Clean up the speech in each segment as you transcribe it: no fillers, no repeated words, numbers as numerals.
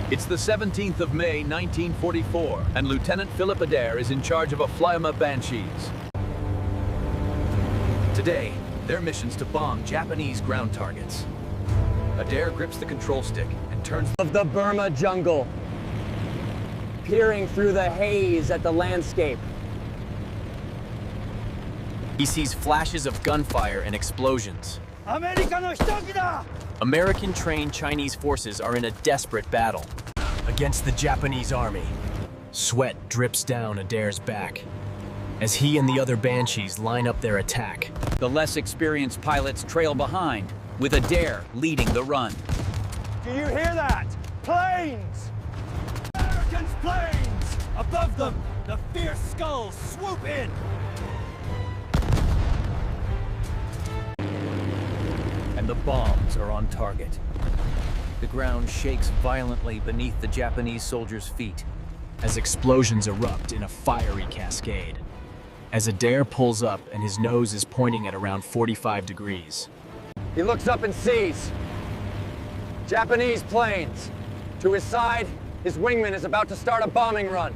It's the 17th of May, 1944, and Lieutenant Philip Adair is in charge of a Flyma Banshees. Today, their mission's to bomb Japanese ground targets. Adair grips the control stick and turns of the Burma jungle, peering through the haze at the landscape. He sees flashes of gunfire and explosions. American-trained Chinese forces are in a desperate battle against the Japanese army. Sweat drips down Adair's back as he and the other Banshees line up their attack. The less experienced pilots trail behind, with Adair leading the run. Do you hear that? Planes! Americans' planes! Above them, the fierce skulls swoop in! And the bombs are on target. The ground shakes violently beneath the Japanese soldiers' feet as explosions erupt in a fiery cascade. As Adair pulls up and his nose is pointing at around 45 degrees. He looks up and sees Japanese planes. To his side, his wingman is about to start a bombing run.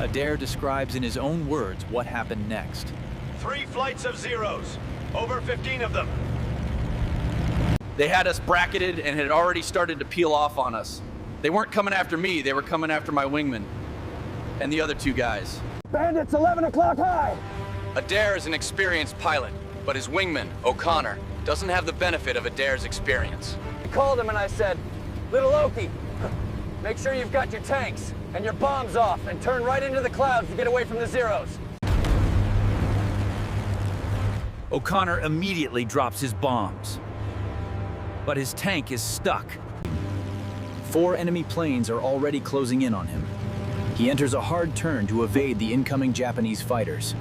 Adair describes in his own words what happened next. 3 flights of Zeros, over 15 of them. They had us bracketed and had already started to peel off on us. They weren't coming after me, they were coming after my wingman and the other 2 guys. Bandits 11 o'clock high! Adair is an experienced pilot, but his wingman, O'Connor, doesn't have the benefit of Adair's experience. I called him and I said, "Little Okie, make sure you've got your tanks and your bombs off and turn right into the clouds to get away from the Zeros." O'Connor immediately drops his bombs, but his tank is stuck. 4 enemy planes are already closing in on him. He enters a hard turn to evade the incoming Japanese fighters.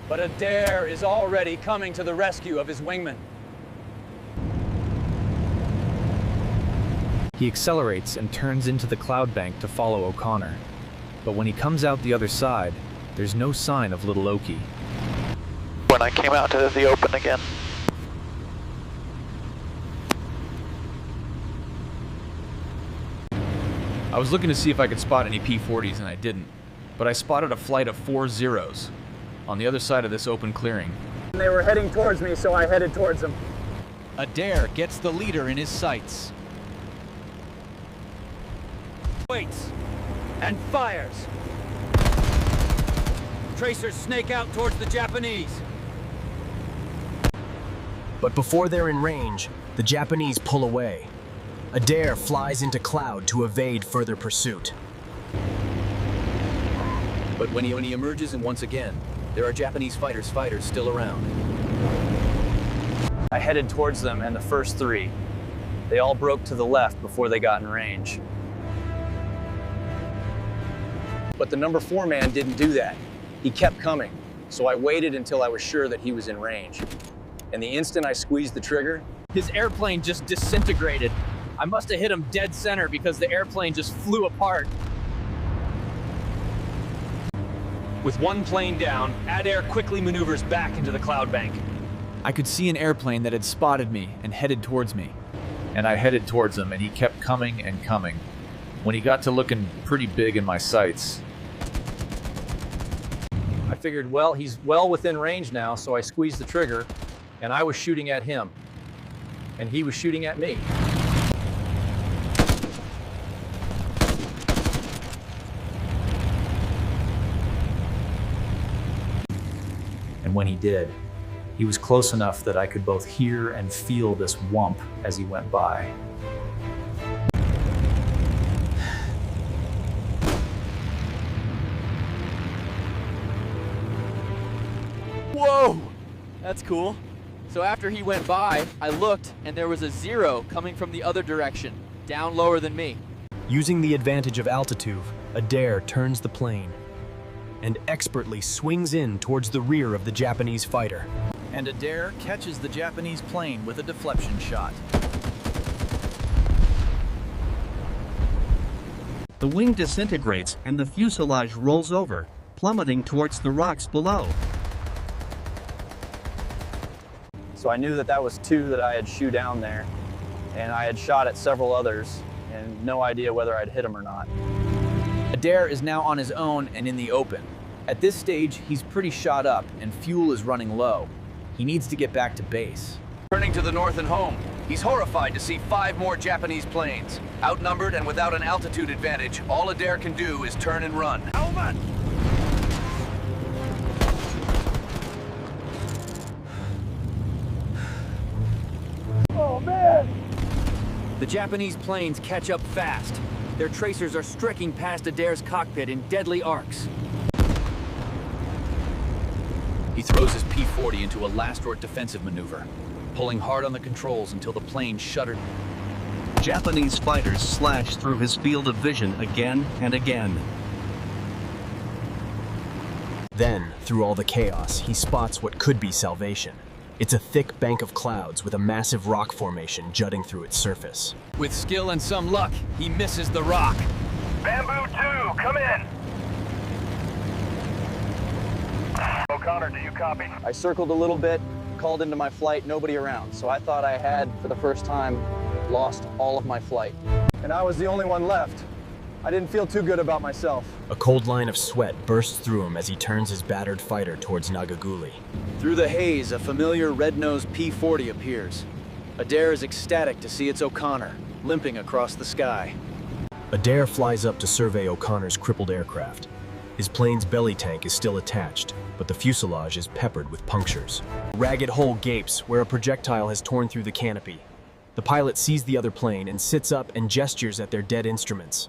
But Adair is already coming to the rescue of his wingman. He accelerates and turns into the cloud bank to follow O'Connor. But when he comes out the other side, there's no sign of little Okie. When I came out to the open again, I was looking to see if I could spot any P-40s and I didn't, but I spotted a flight of 4 Zeros on the other side of this open clearing. They were heading towards me, so I headed towards them. Adair gets the leader in his sights. Waits and fires. Tracers snake out towards the Japanese. But before they're in range, the Japanese pull away. Adair flies into cloud to evade further pursuit. But when he emerges, and once again, there are Japanese fighters still around. I headed towards them and the first 3. They all broke to the left before they got in range. But the number 4 man didn't do that. He kept coming, so I waited until I was sure that he was in range. And the instant I squeezed the trigger, His airplane just disintegrated. I must have hit him dead center because the airplane just flew apart. With 1 plane down, Adair quickly maneuvers back into the cloud bank. I could see an airplane that had spotted me and headed towards me. And I headed towards him, and he kept coming and coming. When he got to looking pretty big in my sights, I figured, well, he's well within range now, so I squeezed the trigger, and I was shooting at him. And he was shooting at me. And when he did, he was close enough that I could both hear and feel this whump as he went by. Whoa! That's cool. So after he went by, I looked and there was a Zero coming from the other direction, down lower than me. Using the advantage of altitude, Adair turns the plane and expertly swings in towards the rear of the Japanese fighter. And Adair catches the Japanese plane with a deflection shot. The wing disintegrates and the fuselage rolls over, plummeting towards the rocks below. So I knew that that was 2 that I had shot down there, and I had shot at several others, and no idea whether I'd hit him or not. Adair is now on his own and in the open. At this stage, he's pretty shot up and fuel is running low. He needs to get back to base. Turning to the north and home, he's horrified to see 5 more Japanese planes. Outnumbered and without an altitude advantage, all Adair can do is turn and run. Helmet! Oh, man! The Japanese planes catch up fast. Their tracers are streaking past Adair's cockpit in deadly arcs. He throws his P-40 into a last-resort defensive maneuver, pulling hard on the controls until the plane shuddered. Japanese fighters slash through his field of vision again and again. Then, through all the chaos, he spots what could be salvation. It's a thick bank of clouds with a massive rock formation jutting through its surface. With skill and some luck, he misses the rock. Bamboo 2, come in! O'Connor, do you copy? I circled a little bit, called into my flight, nobody around. So I thought I had, for the first time, lost all of my flight. And I was the only one left. I didn't feel too good about myself. A cold line of sweat bursts through him as he turns his battered fighter towards Nagaguli. Through the haze, a familiar red-nosed P-40 appears. Adair is ecstatic to see it's O'Connor, limping across the sky. Adair flies up to survey O'Connor's crippled aircraft. His plane's belly tank is still attached, but the fuselage is peppered with punctures. A ragged hole gapes where a projectile has torn through the canopy. The pilot sees the other plane and sits up and gestures at their dead instruments.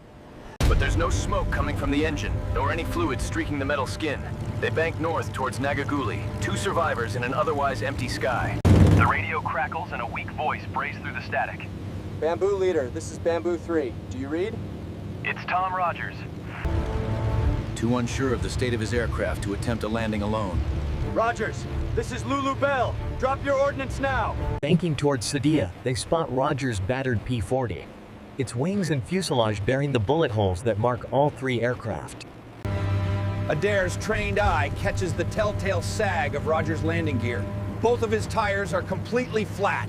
But there's no smoke coming from the engine, nor any fluid streaking the metal skin. They bank north towards Nagaguli, 2 survivors in an otherwise empty sky. The radio crackles and a weak voice brays through the static. Bamboo leader, this is Bamboo 3. Do you read? It's Tom Rogers. Too unsure of the state of his aircraft to attempt a landing alone. Rogers, this is Lulu Bell. Drop your ordnance now. Banking towards Sadia, they spot Rogers' battered P-40. Its wings and fuselage bearing the bullet holes that mark all 3 aircraft. Adair's trained eye catches the telltale sag of Rogers' landing gear. Both of his tires are completely flat.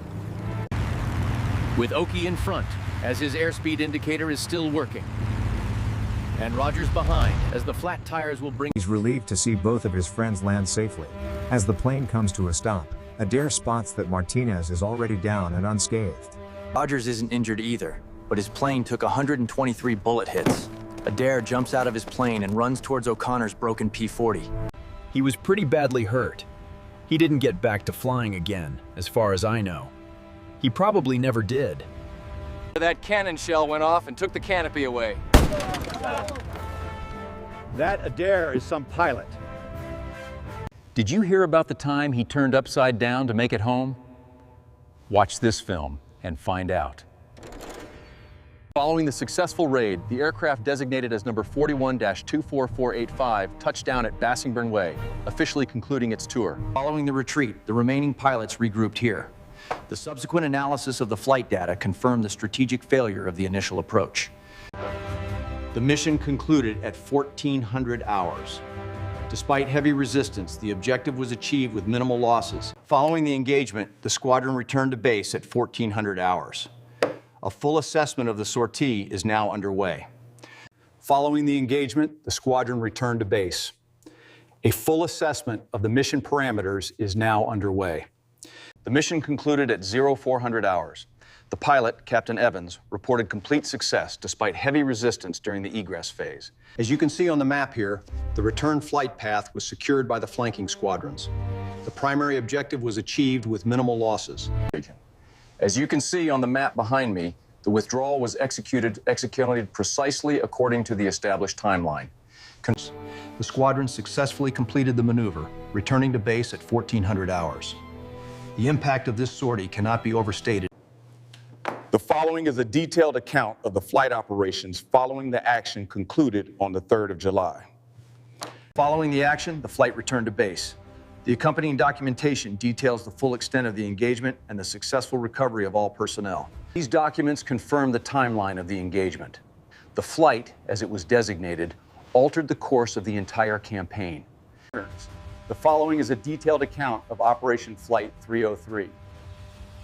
With Oki in front, as his airspeed indicator is still working. And Rogers behind, as the flat tires will bring... He's relieved to see both of his friends land safely. As the plane comes to a stop, Adair spots that Martinez is already down and unscathed. Rogers isn't injured either, but his plane took 123 bullet hits. Adair jumps out of his plane and runs towards O'Connor's broken P-40. He was pretty badly hurt. He didn't get back to flying again, as far as I know. He probably never did. That cannon shell went off and took the canopy away. That Adair is some pilot. Did you hear about the time he turned upside down to make it home? Watch this film and find out. Following the successful raid, the aircraft designated as number 41-24485 touched down at Bassingbourn Way, officially concluding its tour. Following the retreat, the remaining pilots regrouped here. The subsequent analysis of the flight data confirmed the strategic failure of the initial approach. The mission concluded at 1400 hours. Despite heavy resistance, the objective was achieved with minimal losses. Following the engagement, the squadron returned to base at 1400 hours. A full assessment of the sortie is now underway. Following the engagement, the squadron returned to base. A full assessment of the mission parameters is now underway. The mission concluded at 0400 hours. The pilot, Captain Evans, reported complete success despite heavy resistance during the egress phase. As you can see on the map here, the return flight path was secured by the flanking squadrons. The primary objective was achieved with minimal losses. As you can see on the map behind me, the withdrawal was executed precisely according to the established timeline. The squadron successfully completed the maneuver, returning to base at 1400 hours. The impact of this sortie cannot be overstated. The following is a detailed account of the flight operations following the action concluded on the 3rd of July. Following the action, the flight returned to base. The accompanying documentation details the full extent of the engagement and the successful recovery of all personnel. These documents confirm the timeline of the engagement. The flight, as it was designated, altered the course of the entire campaign. The following is a detailed account of Operation Flight 303.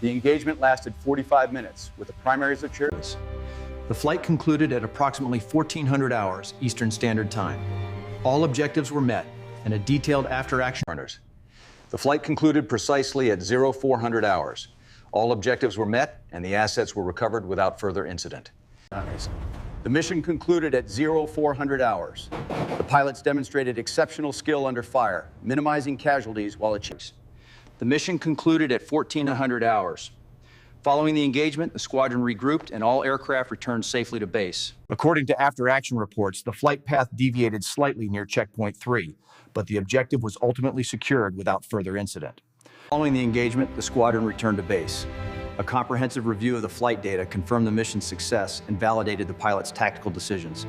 The engagement lasted 45 minutes, with the primary objectives. The flight concluded at approximately 1400 hours Eastern Standard Time. All objectives were met, and a detailed after-action. The flight concluded precisely at 0400 hours. All objectives were met, and the assets were recovered without further incident. The mission concluded at 0400 hours. The pilots demonstrated exceptional skill under fire, minimizing casualties while achieving. The mission concluded at 1400 hours. Following the engagement, the squadron regrouped and all aircraft returned safely to base. According to after-action reports, the flight path deviated slightly near checkpoint 3, but the objective was ultimately secured without further incident. Following the engagement, the squadron returned to base. A comprehensive review of the flight data confirmed the mission's success and validated the pilot's tactical decisions.